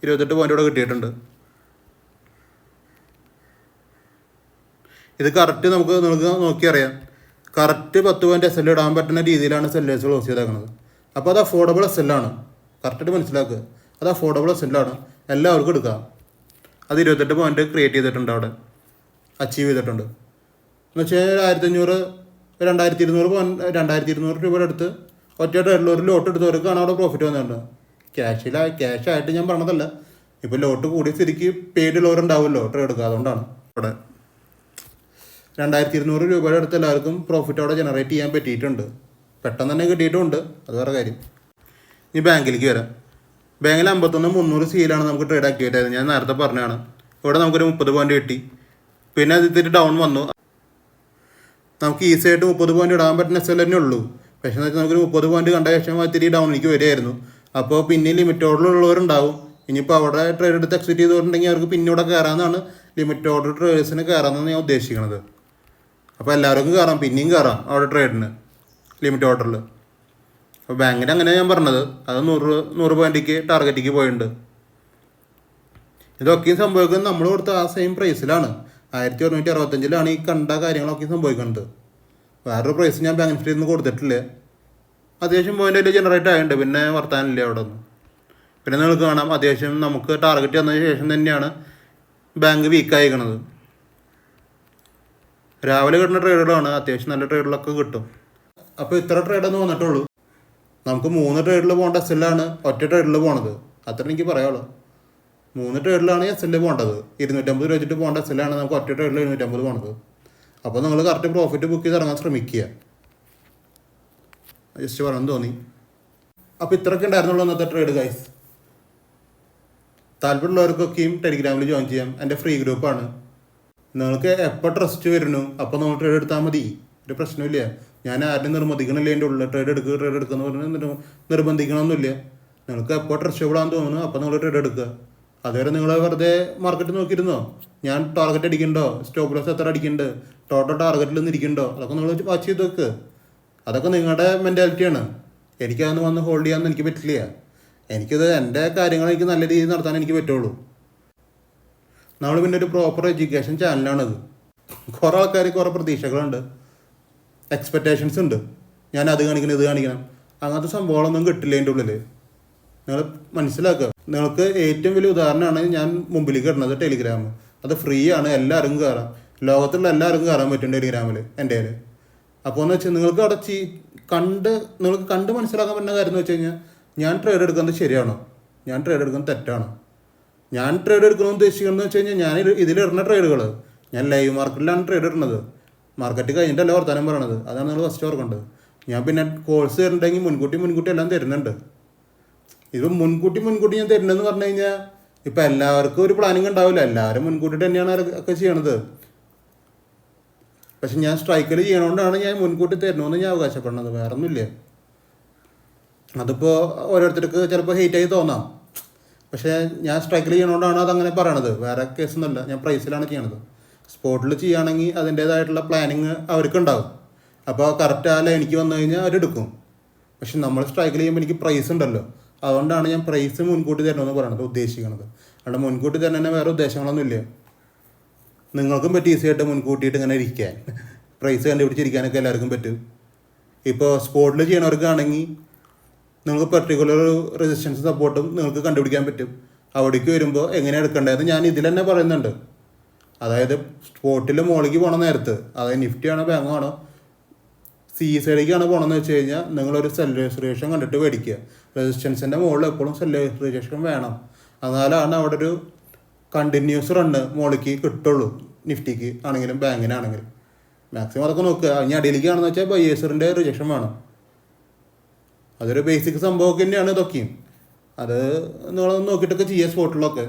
28 പോയിൻ്റ് ഇവിടെ കിട്ടിയിട്ടുണ്ട്. ഇത് കറക്റ്റ് നിങ്ങൾക്ക് നോക്കിയറിയാം. കറക്റ്റ് 10 പോയിൻറ്റ് SL ഇടാൻ പറ്റുന്ന രീതിയിലാണ് സെല്ലേഴ്സ് ക്ലോസ് ചെയ്തേക്കുന്നത്. അപ്പോൾ അത് അഫോർഡബിൾ SL ആണ്, കറക്റ്റായിട്ട് മനസ്സിലാക്കുക. അത് അഫോർഡബിൾ SL ആണ്, എല്ലാവർക്കും എടുക്കാം. അത് 28 പോയിൻറ്റ് ക്രിയേറ്റ് ചെയ്തിട്ടുണ്ട്, അവിടെ അച്ചീവ് ചെയ്തിട്ടുണ്ട്. എന്ന് വെച്ചാൽ 1500 2200 രൂപയുടെ അടുത്ത് ഒറ്റ ട്രേഡിൽ ഒരു ലോട്ട് എടുത്തവർക്കാണ് അവിടെ പ്രോഫിറ്റ് വന്നിട്ടുണ്ട്. ക്യാഷായിട്ട് ഞാൻ പറഞ്ഞതല്ല, ഇപ്പോൾ ലോട്ട് കൂടിയ സ്ഥിതിക്ക് പെയ്ഡ് ഉള്ളവരുണ്ടാവുമല്ലോ ട്രേഡ് എടുക്കുക, അതുകൊണ്ടാണ്. അവിടെ 2200 രൂപയുടെ അടുത്ത് എല്ലാവർക്കും പ്രോഫിറ്റ് അവിടെ ജനറേറ്റ് ചെയ്യാൻ പറ്റിയിട്ടുണ്ട്. പെട്ടെന്ന് തന്നെ കിട്ടിയിട്ടുമുണ്ട്, അത് വേറെ കാര്യം. ഇനി ബാങ്കിലേക്ക് വരാം. ബാങ്കിൽ 51,300 CE നമുക്ക് ട്രേഡ് ആക്ടിവേറ്റ് ആയത്, ഞാൻ നേരത്തെ പറഞ്ഞതാണ്. ഇവിടെ നമുക്കൊരു 30 പോയിന്റ് കിട്ടി. പിന്നെ അത് ഇത്തിരി ഡൗൺ വന്നു. നമുക്ക് ഈസി ആയിട്ട് 30 പോയിന്റ് ഇടാൻ പറ്റുന്ന SL തന്നെ ഉള്ളൂ. പക്ഷേ എന്ന് വെച്ചാൽ നമുക്കൊരു 30 പോയിന്റ് കണ്ട ശേഷം ഇത്തിരി ഡൗണിലേക്ക് വരികയായിരുന്നു. അപ്പോൾ പിന്നെ ലിമിറ്റ് ഓർഡർ ഉള്ളവരുണ്ടാവും. ഇനിയിപ്പോൾ അവിടെ ട്രേഡ് എടുത്ത് എക്സിറ്റ് ചെയ്തിട്ടുണ്ടെങ്കിൽ അവർക്ക് പിന്നെ ഇവിടെ കയറാമെന്നാണ്, ലിമിറ്റ് ഓർഡർ ട്രേഡേഴ്സിന് കയറാമെന്നാണ് ഞാൻ ഉദ്ദേശിക്കുന്നത്. അപ്പോൾ എല്ലാവർക്കും കയറാം, പിന്നെയും കയറാം അവിടെ ട്രേഡിന് ലിമിറ്റ് ഓർഡറിൽ. അപ്പോൾ ബാങ്കിന് അങ്ങനെ ഞാൻ പറഞ്ഞത്, അത് 100 പോയിന്റിക്ക് ടാർഗറ്റിക്ക് പോയിട്ടുണ്ട്. ഇതൊക്കെയും സംഭവിക്കുന്നത് നമ്മൾ കൊടുത്ത ആ സെയിം പ്രൈസിലാണ്, 1165 ഈ കണ്ട കാര്യങ്ങളൊക്കെ സംഭവിക്കുന്നത്. വേറൊരു പ്രൈസ് ഞാൻ ബാങ്ക് നിഫ്റ്റിയിൽ നിന്ന് കൊടുത്തിട്ടില്ല. അത്യാവശ്യം പോയിന്റ് അതിൽ ജനറേറ്റ് ആയിട്ടുണ്ട്, പിന്നെ വർത്താനില്ല അവിടെ നിന്ന്. പിന്നെ നിങ്ങൾക്ക് കാണാം അത്യാവശ്യം നമുക്ക് ടാർഗറ്റ് വന്നതിന് ശേഷം തന്നെയാണ് ബാങ്ക് വീക്കായിരിക്കണത്. രാവിലെ കിട്ടുന്ന ട്രേഡുകളാണ്, അത്യാവശ്യം നല്ല ട്രേഡുകളൊക്കെ കിട്ടും. അപ്പോൾ ഇത്ര ട്രേഡൊന്നും വന്നിട്ടുള്ളൂ. നമുക്ക് 3 ട്രേഡിൽ പോകേണ്ട SL ഒറ്റ ട്രേഡിൽ പോകണത്, അത്ര എനിക്ക് പറയാനുള്ളൂ. 3 ട്രേഡിലാണ് SL പോകേണ്ടത്. 250 രൂപ വെച്ചിട്ട് പോകേണ്ട SL നമുക്ക് ഒറ്റ ട്രേഡിൽ 750 പോകണത്. അപ്പോൾ നിങ്ങൾ കറക്റ്റ് പ്രോഫിറ്റ് ബുക്ക് ചെയ്ത് ഇറങ്ങാൻ ശ്രമിക്കുക. ജസ്റ്റ് പറയാൻ തോന്നി. അപ്പോൾ ഇത്രയൊക്കെ ഉണ്ടായിരുന്നുള്ളൂ ഇന്നത്തെ ട്രേഡ് ഗൈസ്. താല്പര്യമുള്ളവർക്കൊക്കെയും ടെലിഗ്രാമിൽ ജോയിൻ ചെയ്യാം. എൻ്റെ ഫ്രീ ഗ്രൂപ്പാണ്. നിങ്ങൾക്ക് എപ്പോൾ ട്രസ്റ്റ് വരുന്നു അപ്പോൾ നമ്മൾ ട്രേഡ് എടുത്താൽ മതി, ഒരു പ്രശ്നമില്ല. ഞാൻ ആരും നിർബന്ധിക്കണില്ല എൻ്റെ ഉള്ളിൽ ട്രേഡ് എടുക്കുന്ന പറഞ്ഞ് നിർബന്ധിക്കണമെന്നില്ല. നിങ്ങൾക്ക് എപ്പോൾ ട്രസ്റ്റബിൾ ആണെന്ന് തോന്നുന്നു അപ്പോൾ നിങ്ങൾ ട്രേഡ് എടുക്കുക. അതുവരെ നിങ്ങൾ വെറുതെ മാർക്കറ്റ് നോക്കിയിരുന്നോ, ഞാൻ ടാർഗറ്റ് അടിക്കണ്ടോ, സ്റ്റോപ്പ് ലോസ് എത്ര അടിക്കുന്നുണ്ട്, ടോട്ടൽ ടാർഗറ്റിൽ നിന്ന് ഇരിക്കണ്ടോ, അതൊക്കെ നിങ്ങൾ വാച്ച് ചെയ്ത് വെക്കുക. അതൊക്കെ നിങ്ങളുടെ മെൻറ്റാലിറ്റിയാണ്. എനിക്കതൊന്ന് വന്ന് ഹോൾഡ് ചെയ്യാമെന്ന് എനിക്ക് പറ്റില്ല. എനിക്കത് എൻ്റെ കാര്യങ്ങൾ എനിക്ക് നല്ല രീതിയിൽ നടത്താൻ എനിക്ക് പറ്റുള്ളൂ. നമ്മൾ പിന്നെ ഒരു പ്രോപ്പർ എഡ്യൂക്കേഷൻ ചാനലാണിത്. കുറേ ആൾക്കാർ കുറേ പ്രതീക്ഷകളുണ്ട്, എക്സ്പെക്റ്റേഷൻസ് ഉണ്ട്. ഞാൻ അത് കാണിക്കണം ഇത് കാണിക്കണം, അങ്ങനത്തെ സംഭവങ്ങളൊന്നും കിട്ടില്ല എൻ്റെ ഉള്ളിൽ. നിങ്ങൾ മനസ്സിലാക്കുക. നിങ്ങൾക്ക് ഏറ്റവും വലിയ ഉദാഹരണമാണ് ഞാൻ മുമ്പിലേക്ക് ഇടുന്നത് ടെലിഗ്രാം. അത് ഫ്രീ ആണ്, എല്ലാവർക്കും കയറാം. ലോകത്തുള്ള എല്ലാവർക്കും കയറാൻ പറ്റും ടെലിഗ്രാമിൽ എൻ്റെ കയ്യിൽ. അപ്പോൾ എന്ന് വെച്ചാൽ നിങ്ങൾക്ക് അവിടെ നിങ്ങൾക്ക് കണ്ട് മനസ്സിലാക്കാൻ പറ്റുന്ന കാര്യം എന്ന് വെച്ച് കഴിഞ്ഞാൽ, ഞാൻ ട്രേഡ് എടുക്കുന്നത് ശരിയാണോ, ഞാൻ ട്രേഡ് എടുക്കുന്നത് തെറ്റാണോ, ഞാൻ ട്രേഡ് എടുക്കണമെന്ന് ഉദ്ദേശിക്കുന്നത് വെച്ച് കഴിഞ്ഞാൽ ഞാൻ ഇതിലിടുന്ന ട്രേഡുകൾ ഞാൻ ലൈവ് മാർക്കറ്റിലാണ് ട്രേഡ് ഇടുന്നത്. മാർക്കറ്റ് കഴിഞ്ഞിട്ടല്ല വർത്താനം പറയണത്. അതാണ് നിങ്ങൾ ഫസ്റ്റ് ഓർക്കേണ്ടത്. ഞാൻ പിന്നെ കോഴ്സ് തരുന്നുണ്ടെങ്കിൽ മുൻകൂട്ടി എല്ലാം തരുന്നുണ്ട്. ഇത് മുൻകൂട്ടി ഞാൻ തരുന്നതെന്ന് പറഞ്ഞു കഴിഞ്ഞാൽ ഇപ്പം എല്ലാവർക്കും ഒരു പ്ലാനിങ് ഉണ്ടാവില്ല. എല്ലാവരും മുൻകൂട്ടി തന്നെയാണ് ഒക്കെ ചെയ്യണത്. പക്ഷെ ഞാൻ സ്ട്രൈക്കിൽ ചെയ്യണോണ്ടാണ് ഞാൻ മുൻകൂട്ടി തരണമെന്ന് ഞാൻ അവകാശപ്പെടുന്നത്. വേറെ ഒന്നുമില്ല. അതിപ്പോൾ ഓരോരുത്തർക്ക് ചിലപ്പോൾ ഹെയ്റ്റായി തോന്നാം. പക്ഷേ ഞാൻ സ്ട്രൈക്കിൽ ചെയ്യണോണ്ടാണ് അതങ്ങനെ പറയണത്. വേറെ കേസൊന്നുമല്ല. ഞാൻ പ്രൈസിലാണ് ചെയ്യണത്. സ്പോട്ടിൽ ചെയ്യുകയാണെങ്കിൽ അതിൻ്റേതായിട്ടുള്ള പ്ലാനിങ് അവർക്കുണ്ടാവും. അപ്പോൾ കറക്റ്റ് ആ ലൈനിക്ക് വന്നു കഴിഞ്ഞാൽ അവരെടുക്കും. പക്ഷെ നമ്മൾ സ്ട്രൈക്കിൽ ചെയ്യുമ്പോൾ എനിക്ക് പ്രൈസ് ഉണ്ടല്ലോ, അതുകൊണ്ടാണ് ഞാൻ പ്രൈസ് മുൻകൂട്ടി തരണമെന്ന് പറയണത്, ഉദ്ദേശിക്കണത്. അതുകൊണ്ട് മുൻകൂട്ടി തരണേ വേറെ ഉദ്ദേശങ്ങളൊന്നുമില്ല. നിങ്ങൾക്കും പറ്റും ഈസി ആയിട്ട് മുൻകൂട്ടിയിട്ട് ഇങ്ങനെ ഇരിക്കാൻ. പ്രൈസ് കണ്ടുപിടിച്ചിരിക്കാനൊക്കെ എല്ലാവർക്കും പറ്റും. ഇപ്പോൾ സ്പോട്ടിൽ ചെയ്യണവർക്കാണെങ്കിൽ നിങ്ങൾക്ക് പെർട്ടിക്കുലർ റെസിസ്റ്റൻസ് സപ്പോർട്ടും നിങ്ങൾക്ക് കണ്ടുപിടിക്കാൻ പറ്റും. അവിടേക്ക് വരുമ്പോൾ എങ്ങനെ എടുക്കേണ്ടതെന്ന് ഞാൻ ഇതിൽ തന്നെ പറയുന്നുണ്ട്. അതായത് സ്പോട്ടിൽ മുകളിലേക്ക് പോകണ നേരത്ത്, അതായത് നിഫ്റ്റി ആണോ ബാങ്ക് ആണോ സി സൈഡിലേക്കാണ് പോകണമെന്ന് വെച്ച് കഴിഞ്ഞാൽ നിങ്ങളൊരു സെല്ലറേഷൻ കണ്ടിട്ട് മേടിക്കുക. റെസിസ്റ്റൻസിൻ്റെ മുകളിൽ എപ്പോഴും സെല്ലറേഷൻ വേണം. എന്നാലാണ് അവിടെ ഒരു കണ്ടിന്യൂസ് റണ്ണ് മുകളിലേക്ക് കിട്ടുള്ളൂ. നിഫ്റ്റിക്ക് ആണെങ്കിലും ബാങ്കിനാണെങ്കിലും മാക്സിമം അതൊക്കെ നോക്കുക. ഇനി അടിയിലേക്കാണെന്ന് വെച്ചാൽ ബയേഴ്സറിൻ്റെ റിജക്ഷൻ വേണം. അതൊരു ബേസിക് സംഭവമൊക്കെ തന്നെയാണ് ഇതൊക്കെയും. അത് നിങ്ങളൊന്ന് നോക്കിയിട്ടൊക്കെ ചെയ്യുക. സ്പോട്ടിലൊക്കെ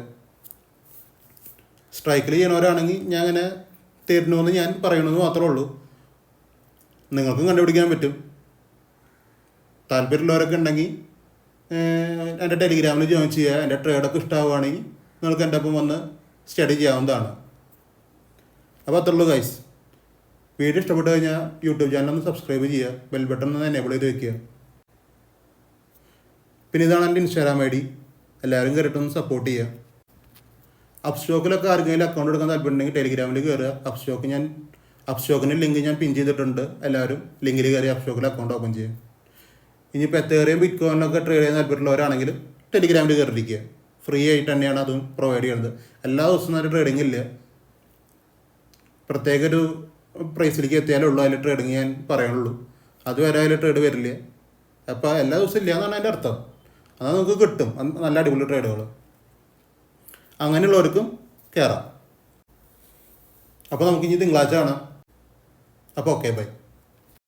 സ്ട്രൈക്കിൽ ചെയ്യണവരാണെങ്കിൽ ഞാൻ അങ്ങനെ തരുന്നുവെന്ന് ഞാൻ പറയണമെന്ന് മാത്രമേ ഉള്ളൂ. നിങ്ങൾക്കും കണ്ടുപിടിക്കാൻ പറ്റും. താല്പര്യമുള്ളവരൊക്കെ ഉണ്ടെങ്കിൽ എൻ്റെ ടെലിഗ്രാമിൽ ജോയിൻ ചെയ്യുക. എൻ്റെ ട്രേഡൊക്കെ ഇഷ്ടമാവുകയാണെങ്കിൽ നിങ്ങൾക്ക് എൻ്റെ ഒപ്പം വന്ന് സ്റ്റഡി ചെയ്യാവുന്നതാണ്. അപ്പോൾ അത്രയുള്ളൂ ഗൈസ്. വീഡിയോ ഇഷ്ടപ്പെട്ട് കഴിഞ്ഞാൽ യൂട്യൂബ് ചാനലൊന്ന് സബ്സ്ക്രൈബ് ചെയ്യുക. ബെൽ ബട്ടൺ ഒന്ന് എനേബിൾ ചെയ്ത് വയ്ക്കുക. പിന്നെ ഇതാണ് എൻ്റെ ഇൻസ്റ്റാഗ്രാം ID. എല്ലാവരും കയറിയിട്ടൊന്ന് സപ്പോർട്ട് ചെയ്യുക. അപ്സ്റ്റോക്കിലൊക്കെ ആർക്കെങ്കിലും അക്കൗണ്ട് എടുക്കാൻ താല്പര്യമുണ്ടെങ്കിൽ ടെലിഗ്രാമിൽ കയറുക. അപ്സ്റ്റോക്കിൻ്റെ ലിങ്ക് ഞാൻ പിൻ ചെയ്തിട്ടുണ്ട്. എല്ലാവരും ലിങ്കിൽ കയറി അപ്സ്റ്റോക്കിൽ അക്കൗണ്ട് ഓപ്പൺ ചെയ്യുക. ഇനിയിപ്പോൾ എത്തേറിയും ബിറ്റ്കോയിനൊക്കെ ട്രേഡ് ചെയ്യാൻ താല്പര്യമുള്ളവരാണെങ്കിൽ ടെലിഗ്രാമിൽ കയറിയിരിക്കുക. ഫ്രീ ആയിട്ട് തന്നെയാണ് അതും പ്രൊവൈഡ് ചെയ്യുന്നത്. എല്ലാ ദിവസവും അതിൽ ട്രേഡിംഗ് ഇല്ല. പ്രത്യേക ഒരു പ്രൈസിലേക്ക് എത്തിയാലേ ഉള്ളൂ അതിൽ ട്രേഡിങ് ഞാൻ പറയുള്ളൂ. അതുവരെ അതിൽ ട്രേഡ് വരില്ല. അപ്പോൾ എല്ലാ ദിവസവും ഇല്ല എന്നാണ് അതിൻ്റെ അർത്ഥം. എന്നാൽ നമുക്ക് കിട്ടും നല്ല അടിപൊളി ട്രേഡുകൾ. അങ്ങനെയുള്ളവർക്കും കയറാം. അപ്പോൾ നമുക്കിനി തിങ്കളാഴ്ച കാണാം. അപ്പോൾ ഓക്കെ, ബൈ.